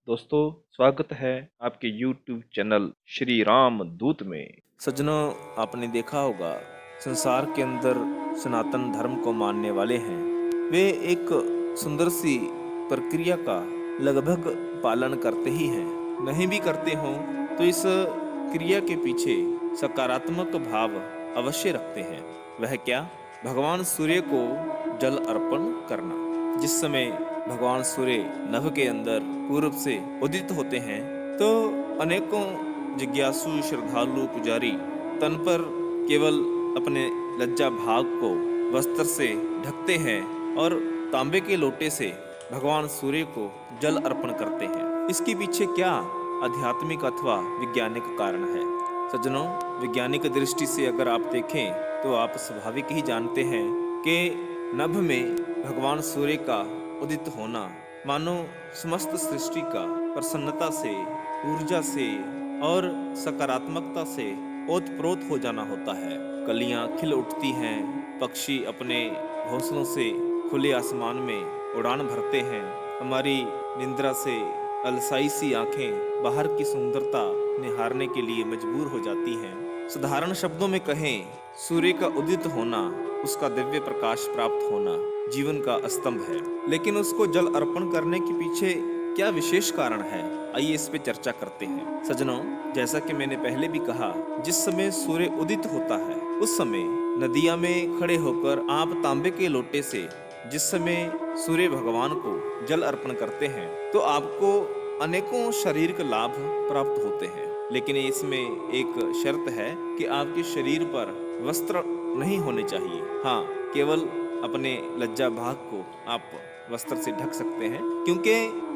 दोस्तों, स्वागत है आपके YouTube चैनल श्री राम दूत में। सज्जनों, आपने देखा होगा संसार के अंदर सनातन धर्म को मानने वाले हैं वे एक सुंदर सी प्रक्रिया का लगभग पालन करते ही हैं। नहीं भी करते हों तो इस क्रिया के पीछे सकारात्मक भाव अवश्य रखते हैं। वह क्या? भगवान सूर्य को जल अर्पण करना। जिस समय भगवान सूर्य नभ के अंदर पूर्व से उदित होते हैं तो अनेकों जिज्ञासु श्रद्धालु पुजारी तन पर केवल अपने लज्जा भाग को वस्त्र से ढकते हैं और तांबे के लोटे से भगवान सूर्य को जल अर्पण करते हैं। इसके पीछे क्या आध्यात्मिक अथवा वैज्ञानिक कारण है? सज्जनों, वैज्ञानिक दृष्टि से अगर आप देखें तो आप स्वाभाविक ही जानते हैं कि नभ में भगवान सूर्य का उदित होना मानो समस्त सृष्टि का प्रसन्नता से, ऊर्जा से और सकारात्मकता से ओतप्रोत हो जाना होता है। कलियां खिल उठती हैं, पक्षी अपने घोंसलों से खुले आसमान में उड़ान भरते हैं, हमारी निंद्रा से अलसाई सी आंखें बाहर की सुंदरता निहारने के लिए मजबूर हो जाती हैं। साधारण शब्दों में कहें, सूर्य का उदित होना, उसका दिव्य प्रकाश प्राप्त होना जीवन का स्तंभ है। लेकिन उसको जल अर्पण करने के पीछे क्या विशेष कारण है? आइए इस पे चर्चा करते हैं। सज्जनों, जैसा कि मैंने पहले भी कहा, जिस समय सूर्य उदित होता है उस समय नदियां में खड़े होकर आप तांबे के लोटे से जिस समय सूर्य भगवान को जल अर्पण करते हैं तो आपको अनेकों शारीरिक लाभ प्राप्त होते हैं। लेकिन इसमें एक शर्त है कि आपके शरीर पर वस्त्र नहीं होने चाहिए। हाँ, केवल अपने लज्जा भाग को आप वस्त्र से ढक सकते हैं, क्योंकि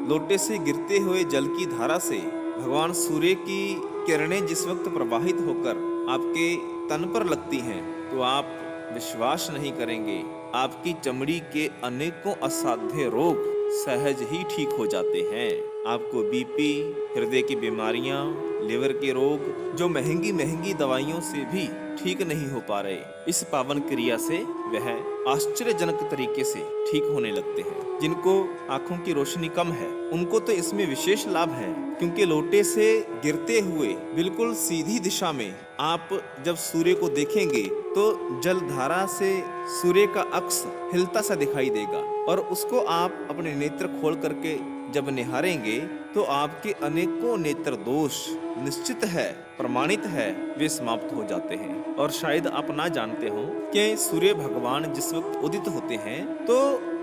लोटे से गिरते हुए जल की धारा से भगवान सूर्य की किरणें जिस वक्त प्रवाहित होकर आपके तन पर लगती हैं तो आप विश्वास नहीं करेंगे, आपकी चमड़ी के अनेकों असाध्य रोग सहज ही ठीक हो जाते हैं। आपको बीपी, हृदय की बीमारियां, लिवर के रोग जो महंगी महंगी दवाइयों से भी ठीक नहीं हो पा रहे, इस पावन क्रिया से वह आश्चर्यजनक तरीके से ठीक होने लगते हैं। जिनको आंखों की रोशनी कम है उनको तो इसमें विशेष लाभ है, क्योंकि लोटे से गिरते हुए बिल्कुल सीधी दिशा में आप जब सूर्य को देखेंगे तो जल धारा से सूर्य का अक्ष हिलता सा दिखाई देगा और उसको आप अपने नेत्र खोल करके जब निहारेंगे तो आपके अनेकों नेत्र दोष निश्चित है, प्रमाणित है, वे समाप्त हो जाते हैं। और शायद आप ना जानते हो कि सूर्य भगवान जिस वक्त उदित होते हैं तो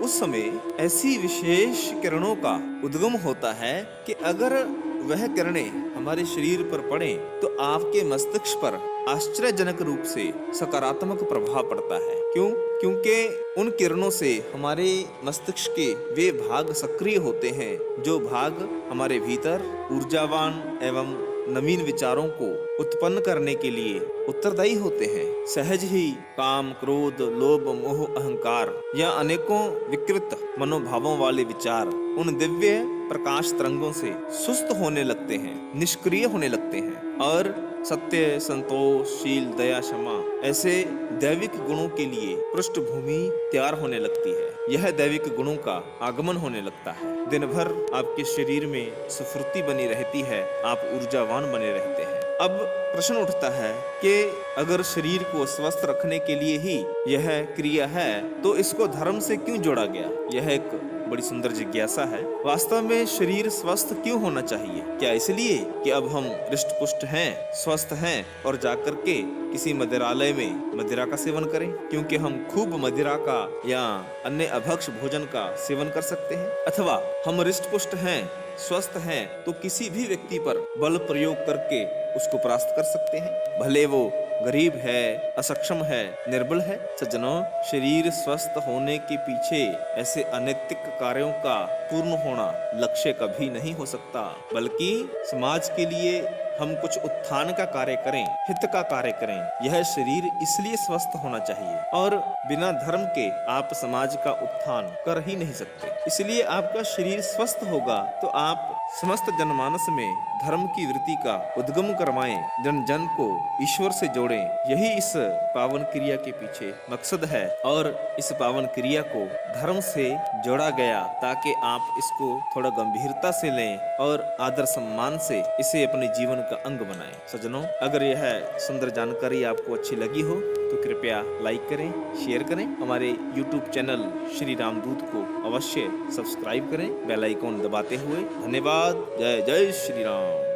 उस समय ऐसी विशेष किरणों का उद्गम होता है कि अगर वह किरणें हमारे शरीर पर पड़े तो आपके मस्तिष्क पर आश्चर्यजनक रूप से सकारात्मक प्रभाव पड़ता है। क्यों? क्योंकि उन किरणों से हमारे मस्तिष्क के वे भाग सक्रिय होते हैं जो भाग हमारे भीतर ऊर्जावान एवं नवीन विचारों को उत्पन्न करने के लिए उत्तरदायी होते हैं। सहज ही काम, क्रोध, लोभ, मोह, अहंकार या अनेकों विकृत मनोभावों वाले विचार उन दिव्य प्रकाश तरंगों से सुस्त होने लगते हैं, निष्क्रिय होने लगते हैं और सत्य, संतोष, शील, दया, क्षमा ऐसे दैविक गुणों के लिए पृष्ठभूमि तैयार होने लगती है। यह दैविक गुणों का आगमन होने लगता है। दिन भर आपके शरीर में स्फूर्ति बनी रहती है, आप ऊर्जावान बने रहते हैं। अब प्रश्न उठता है कि अगर शरीर को स्वस्थ रखने के लिए ही यह क्रिया है तो इसको धर्म से क्यों जोड़ा गया? यह एक बड़ी सुंदर जिज्ञासा है। वास्तव में शरीर स्वस्थ क्यों होना चाहिए? क्या इसलिए कि अब हम हृष्ट पुष्ट हैं, स्वस्थ हैं और जाकर के किसी मदिरालय में मदिरा का सेवन करें, क्योंकि हम खूब मदिरा का या अन्य अभक्ष भोजन का सेवन कर सकते हैं? अथवा हम हृष्ट पुष्ट हैं, स्वस्थ हैं तो किसी भी व्यक्ति पर बल प्रयोग करके उसको परास्त कर सकते हैं, भले वो गरीब है, असक्षम है, निर्बल है। सज्जनों, शरीर स्वस्थ होने के पीछे ऐसे अनैतिक कार्यों का पूर्ण होना लक्ष्य कभी नहीं हो सकता, बल्कि समाज के लिए हम कुछ उत्थान का कार्य करें, हित का कार्य करें। यह शरीर इसलिए स्वस्थ होना चाहिए और बिना धर्म के आप समाज का उत्थान कर ही नहीं सकते। इसलिए आपका शरीर स्वस्थ होगा तो आप समस्त जनमानस में धर्म की वृत्ति का उद्गम करवाएं, जन जन को ईश्वर से जोड़ें। यही इस पावन क्रिया के पीछे मकसद है और इस पावन क्रिया को धर्म से जोड़ा गया ताकि आप इसको थोड़ा गंभीरता से लें और आदर सम्मान से इसे अपने जीवन का अंग बनाएं। सज्जनों, अगर यह सुंदर जानकारी आपको अच्छी लगी हो तो कृपया लाइक करें, शेयर करें। हमारे YouTube चैनल श्री रामदूत को अवश्य सब्सक्राइब करें बेल आइकॉन दबाते हुए। धन्यवाद। जय जय श्री राम।